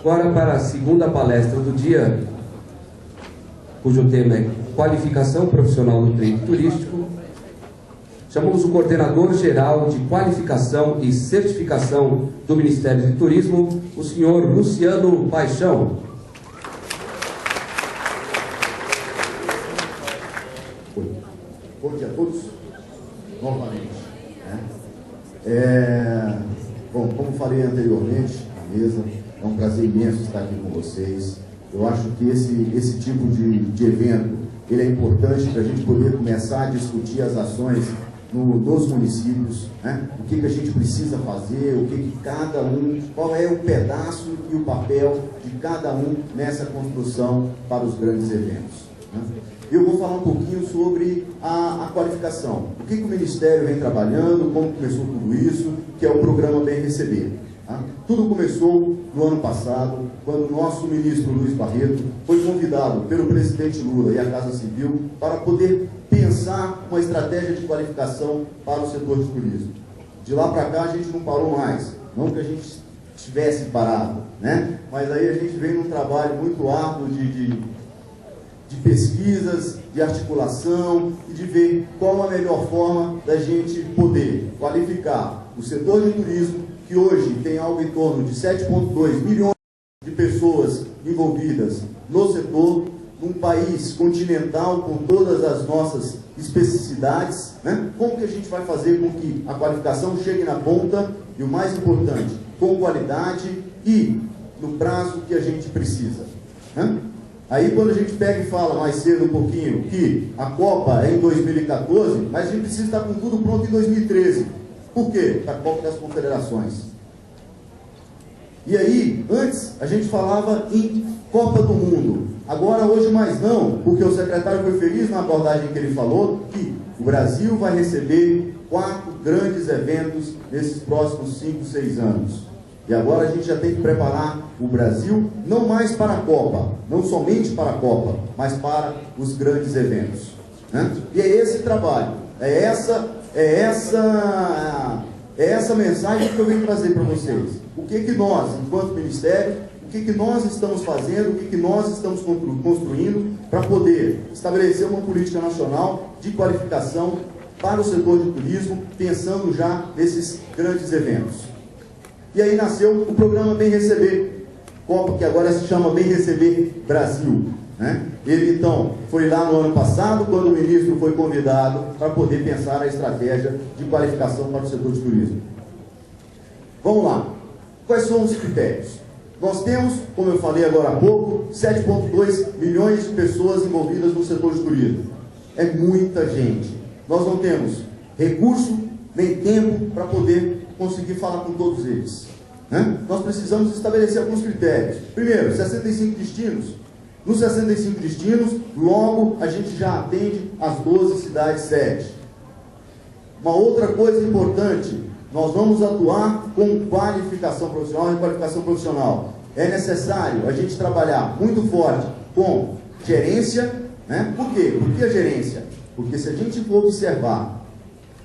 Agora, para a segunda palestra do dia, cujo tema é Qualificação Profissional no Trade Turístico, chamamos o Coordenador-Geral de Qualificação e Certificação do Ministério de Turismo, o senhor Luciano Paixão. Bom dia a todos, novamente. Bom, como falei anteriormente na mesa, é um prazer imenso estar aqui com vocês. Eu acho que esse tipo de evento ele é importante para a gente poder começar a discutir as ações nos municípios, né? O que a gente precisa fazer, o que cada um, qual é o pedaço e o papel de cada um nessa construção para os grandes eventos, né? Eu vou falar um pouquinho sobre a qualificação. O que o Ministério vem trabalhando, como começou tudo isso, que é o programa Bem Receber. Tá? Tudo começou no ano passado, quando o nosso ministro Luiz Barreto foi convidado pelo presidente Lula e a Casa Civil para poder pensar uma estratégia de qualificação para o setor de turismo. De lá para cá a gente não parou mais, não que a gente estivesse parado, né? Mas aí a gente vem num trabalho muito árduo de pesquisas, de articulação e de ver qual a melhor forma da gente poder qualificar o setor de turismo, que hoje tem algo em torno de 7,2 milhões de pessoas envolvidas no setor, num país continental com todas as nossas especificidades, né? Como que a gente vai fazer com que a qualificação chegue na ponta e, o mais importante, com qualidade e no prazo que a gente precisa, né? Aí quando a gente pega e fala mais cedo um pouquinho que a Copa é em 2014, mas a gente precisa estar com tudo pronto em 2013. Por quê? Da Copa das Confederações. E aí, antes a gente falava em Copa do Mundo. Agora, hoje mais não, porque o secretário foi feliz na abordagem que ele falou, que o Brasil vai receber 4 grandes eventos nesses próximos 5, 6 anos. E agora a gente já tem que preparar o Brasil, não mais para a Copa, não somente para a Copa, mas para os grandes eventos, né? E é esse trabalho, é essa mensagem que eu venho trazer para vocês. O que nós, enquanto Ministério, o que nós estamos fazendo, o que nós estamos construindo para poder estabelecer uma política nacional de qualificação para o setor de turismo, pensando já nesses grandes eventos. E aí nasceu o programa Bem Receber, Copa, que agora se chama Bem Receber Brasil, né? Ele então foi lá no ano passado, quando o ministro foi convidado para poder pensar a estratégia de qualificação para o setor de turismo. Vamos lá. Quais são os critérios? Nós temos, como eu falei agora há pouco, 7,2 milhões de pessoas envolvidas no setor de turismo. É muita gente. Nós não temos recurso nem tempo para poder conseguir falar com todos eles, né? Nós precisamos estabelecer alguns critérios. Primeiro, 65 destinos. Nos 65 destinos, logo a gente já atende as 12 cidades sede. Uma outra coisa importante, nós vamos atuar com qualificação profissional e qualificação profissional. É necessário a gente trabalhar muito forte com gerência, né? Por quê? Por que a gerência? Porque se a gente for observar,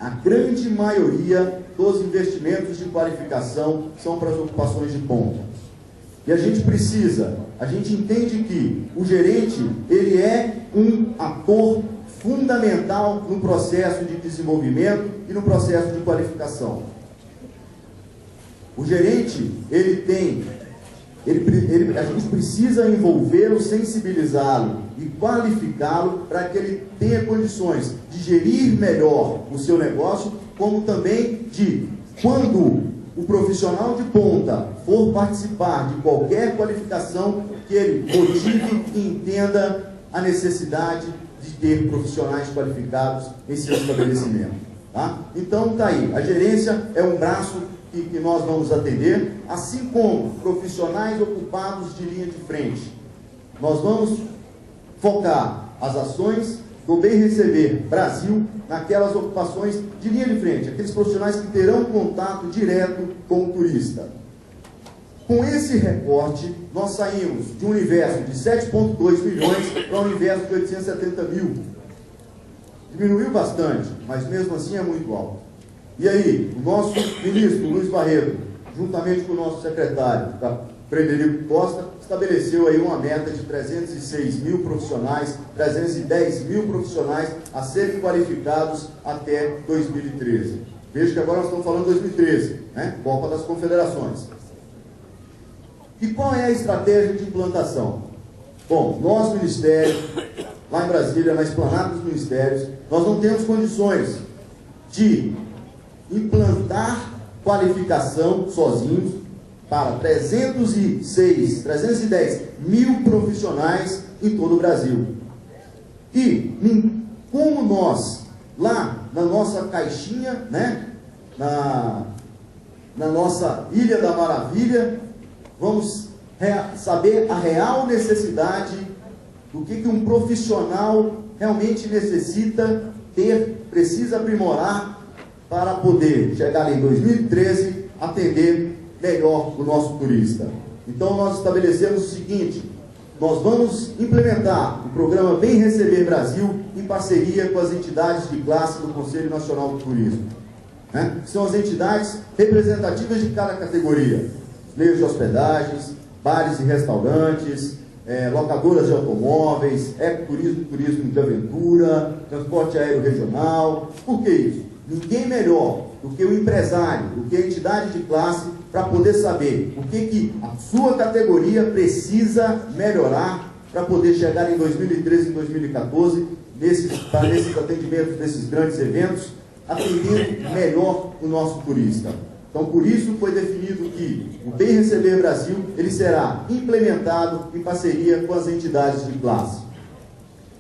a grande maioria dos investimentos de qualificação são para as ocupações de ponta. E a gente entende que o gerente, ele é um ator fundamental no processo de desenvolvimento e no processo de qualificação. O gerente, a gente precisa envolvê-lo, sensibilizá-lo e qualificá-lo para que ele tenha condições de gerir melhor o seu negócio, como também de, quando o profissional de ponta for participar de qualquer qualificação, que ele motive e entenda a necessidade de ter profissionais qualificados em seu estabelecimento, tá? Então, tá aí. A gerência é um braço que nós vamos atender, assim como profissionais ocupados de linha de frente. Nós vamos focar as ações do Bem Receber Brasil naquelas ocupações de linha de frente, aqueles profissionais que terão contato direto com o turista. Com esse recorte, nós saímos de um universo de 7,2 milhões para um universo de 870 mil. Diminuiu bastante, mas mesmo assim é muito alto. E aí, o nosso ministro Luiz Barreto, juntamente com o nosso secretário da Frederico Costa, estabeleceu aí uma meta de 306 mil profissionais, 310 mil profissionais a serem qualificados até 2013. Veja que agora nós estamos falando de 2013, né? Copa das Confederações. E qual é a estratégia de implantação? Bom, nós, Ministério, lá em Brasília, na esplanada dos ministérios, nós não temos condições de implantar qualificação sozinhos para 310 mil profissionais em todo o Brasil. E como nós, lá na nossa caixinha, né, na nossa Ilha da Maravilha, vamos saber a real necessidade do que um profissional realmente necessita ter, precisa aprimorar para poder chegar em 2013 atender melhor o nosso turista. Então nós estabelecemos o seguinte: nós vamos implementar o programa Bem Receber Brasil em parceria com as entidades de classe do Conselho Nacional do Turismo, né? Que são as entidades representativas de cada categoria: meios de hospedagens, bares e restaurantes, locadoras de automóveis, ecoturismo, turismo de aventura, transporte aéreo regional. Por que isso? Ninguém melhor do que o empresário, do que a entidade de classe, para poder saber o que a sua categoria precisa melhorar para poder chegar em 2013 e 2014, para nesses atendimentos, desses grandes eventos, atendendo melhor o nosso turista. Então, por isso foi definido que o Bem Receber Brasil, ele será implementado em parceria com as entidades de classe.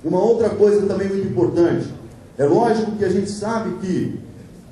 Uma outra coisa também muito importante, é lógico que a gente sabe que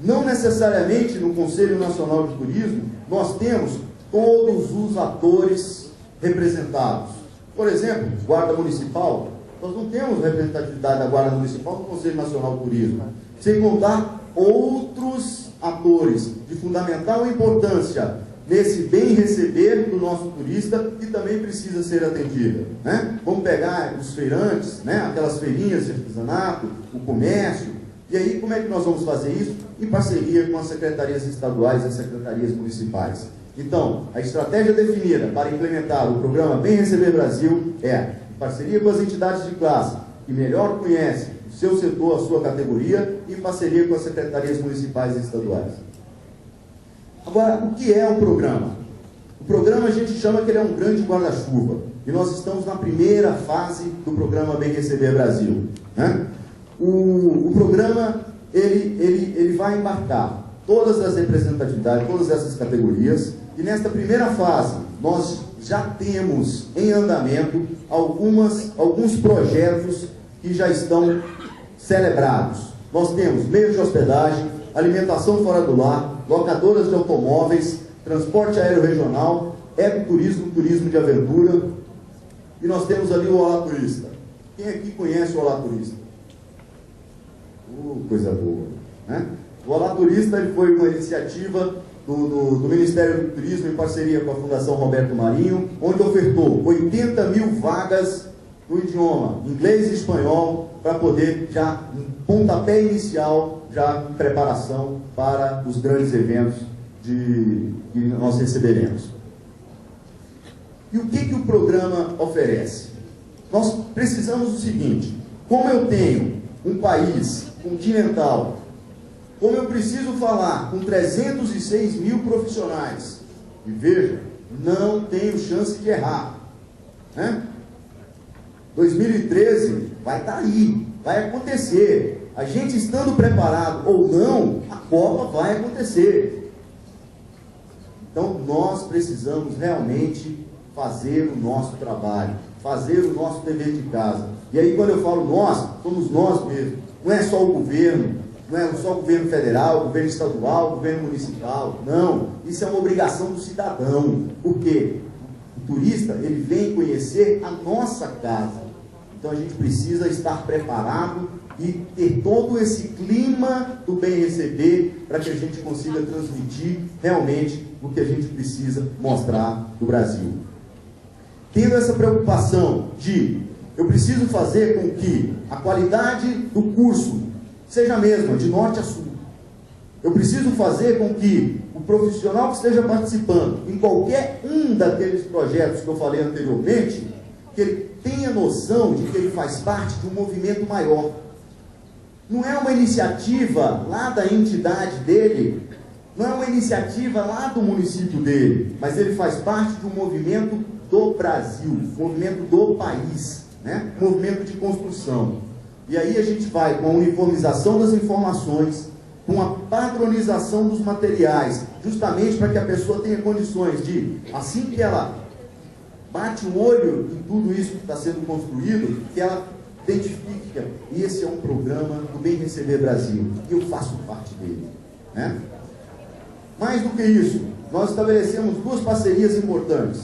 não necessariamente no Conselho Nacional de Turismo nós temos todos os atores representados. Por exemplo, Guarda Municipal, nós não temos representatividade da Guarda Municipal no Conselho Nacional de Turismo, sem contar outros atores de fundamental importância nesse bem receber do nosso turista, que também precisa ser atendida, né? Vamos pegar os feirantes, né? Aquelas feirinhas de artesanato, o comércio. E aí, como é que nós vamos fazer isso? Em parceria com as secretarias estaduais e as secretarias municipais. Então, a estratégia definida para implementar o programa Bem Receber Brasil é, em parceria com as entidades de classe, que melhor conhecem o seu setor, a sua categoria, e em parceria com as secretarias municipais e estaduais. Agora, o que é o programa? O programa a gente chama que ele é um grande guarda-chuva. E nós estamos na primeira fase do programa Bem Receber Brasil, né? O programa, ele vai embarcar todas as representatividades, todas essas categorias, e nesta primeira fase, nós já temos em andamento alguns projetos que já estão celebrados. Nós temos meios de hospedagem, alimentação fora do lar, locadoras de automóveis, transporte aéreo regional, ecoturismo, turismo de aventura, e nós temos ali o Olá Turista. Quem aqui conhece o Olá Turista? Coisa boa, né? O Olá Turista, ele foi uma iniciativa do Ministério do Turismo em parceria com a Fundação Roberto Marinho, onde ofertou 80 mil vagas no idioma inglês e espanhol, para poder já, um pontapé inicial, já em preparação para os grandes eventos que nós receberemos. E o que o programa oferece? Nós precisamos do seguinte: como eu tenho um país continental, como eu preciso falar com 306 mil profissionais, e veja, não tenho chance de errar, né? 2013 vai estar aí, vai acontecer. A gente estando preparado ou não, a Copa vai acontecer. Então nós precisamos realmente fazer o nosso trabalho, fazer o nosso dever de casa. E aí, quando eu falo nós, somos nós mesmos. Não é só o governo, não é só o governo federal, o governo estadual, o governo municipal. Não, isso é uma obrigação do cidadão. Por quê? O turista, ele vem conhecer a nossa casa. Então a gente precisa estar preparado e ter todo esse clima do bem receber, para que a gente consiga transmitir realmente o que a gente precisa mostrar do Brasil. Tendo essa preocupação de eu preciso fazer com que a qualidade do curso seja a mesma, de norte a sul. Eu preciso fazer com que o profissional que esteja participando em qualquer um daqueles projetos que eu falei anteriormente, que ele tenha noção de que ele faz parte de um movimento maior. Não é uma iniciativa lá da entidade dele, não é uma iniciativa lá do município dele, mas ele faz parte de um movimento do Brasil, um movimento do país, né? Um movimento de construção. E aí a gente vai com a uniformização das informações, com a padronização dos materiais, justamente para que a pessoa tenha condições de, assim que ela bate o olho em tudo isso que está sendo construído, que ela identifique que esse é um programa do Bem Receber Brasil, e eu faço parte dele, né? Mais do que isso, nós estabelecemos duas parcerias importantes.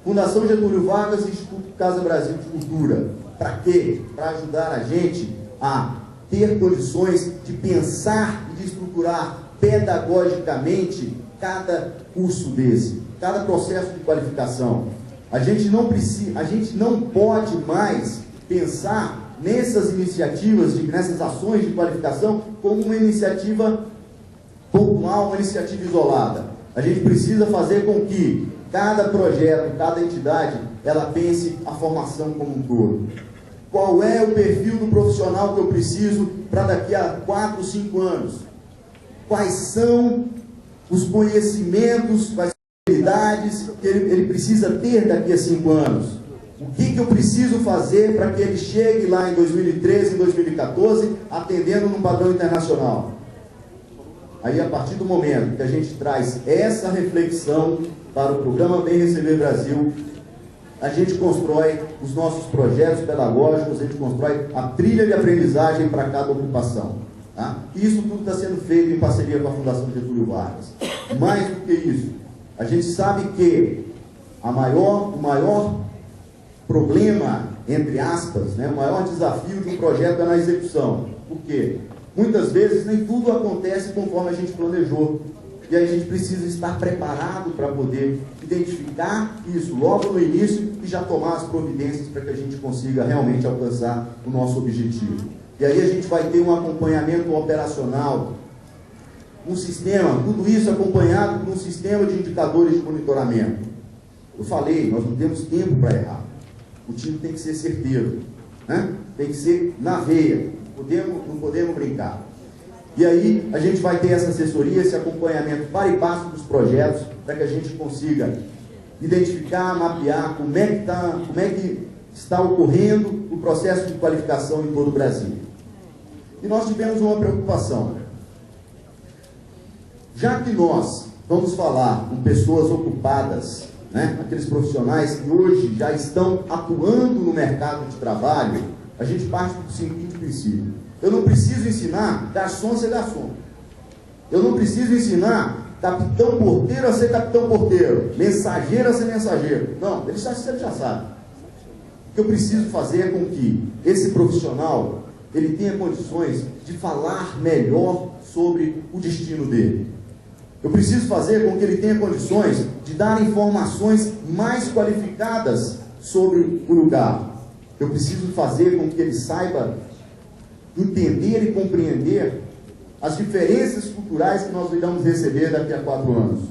Fundação Getúlio Vargas e Instituto Casa Brasil de Cultura. Para quê? Para ajudar a gente a ter condições de pensar e de estruturar pedagogicamente cada curso desse, cada processo de qualificação. A gente não pode mais pensar nessas iniciativas, nessas ações de qualificação como uma iniciativa pontual, uma iniciativa isolada. A gente precisa fazer com que cada projeto, cada entidade, ela pense a formação como um todo. Qual é o perfil do profissional que eu preciso para daqui a 4, 5 anos? Quais são os conhecimentos, quais habilidades que ele precisa ter daqui a 5 anos? O que eu preciso fazer para que ele chegue lá em 2013, em 2014, atendendo num padrão internacional? Aí, a partir do momento que a gente traz essa reflexão para o programa Bem Receber Brasil, a gente constrói os nossos projetos pedagógicos, a gente constrói a trilha de aprendizagem para cada ocupação. Tá? E isso tudo está sendo feito em parceria com a Fundação Getúlio Vargas. Mais do que isso, a gente sabe que o maior problema, entre aspas, né, o maior desafio de um projeto é na execução. Por quê? Muitas vezes nem tudo acontece conforme a gente planejou. E aí a gente precisa estar preparado para poder identificar isso logo no início e já tomar as providências para que a gente consiga realmente alcançar o nosso objetivo. E aí a gente vai ter um acompanhamento operacional, um sistema, tudo isso acompanhado por um sistema de indicadores de monitoramento. Eu falei, nós não temos tempo para errar. O time tem que ser certeiro, né? Tem que ser na veia, não podemos brincar. E aí a gente vai ter essa assessoria, esse acompanhamento para e passo dos projetos, para que a gente consiga identificar, mapear como é que está ocorrendo o processo de qualificação em todo o Brasil. E nós tivemos uma preocupação. Já que nós vamos falar com pessoas ocupadas, né, aqueles profissionais que hoje já estão atuando no mercado de trabalho, a gente parte do seguinte princípio: eu não preciso ensinar garçom a ser garçom. Eu não preciso ensinar capitão porteiro a ser capitão porteiro, mensageiro a ser mensageiro. Não, ele já sabe. O que eu preciso fazer é com que esse profissional ele tenha condições de falar melhor sobre o destino dele. Eu preciso fazer com que ele tenha condições de dar informações mais qualificadas sobre o lugar. Eu preciso fazer com que ele saiba entender e compreender as diferenças culturais que nós iremos receber daqui a 4 anos.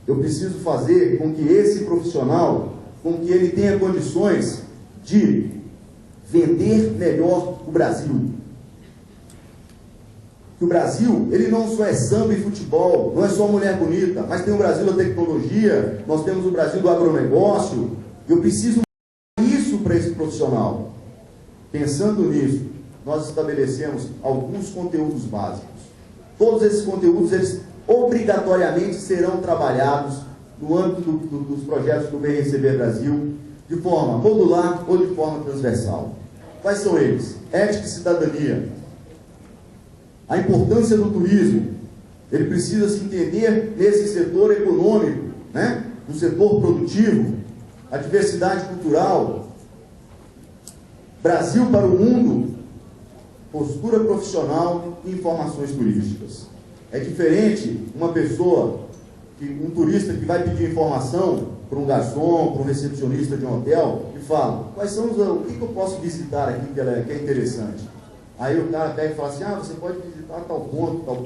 Eu preciso fazer com que esse profissional, com que ele tenha condições de vender melhor o Brasil. Que o Brasil, ele não só é samba e futebol, não é só mulher bonita, mas tem o Brasil da tecnologia, nós temos o Brasil do agronegócio. Eu preciso isso para esse profissional. Pensando nisso, nós estabelecemos alguns conteúdos básicos. Todos esses conteúdos, eles obrigatoriamente serão trabalhados no âmbito dos projetos do Bem Receber Brasil, de forma modular ou de forma transversal. Quais são eles? Ética e cidadania. A importância do turismo. Ele precisa se entender nesse setor econômico, né? No setor produtivo, a diversidade cultural, Brasil para o mundo, postura profissional e informações turísticas. É diferente uma pessoa, um turista que vai pedir informação para um garçom, para um recepcionista de um hotel, e fala, quais são o que eu posso visitar aqui que é interessante? Aí o cara pega e fala assim, você pode visitar tal ponto, tal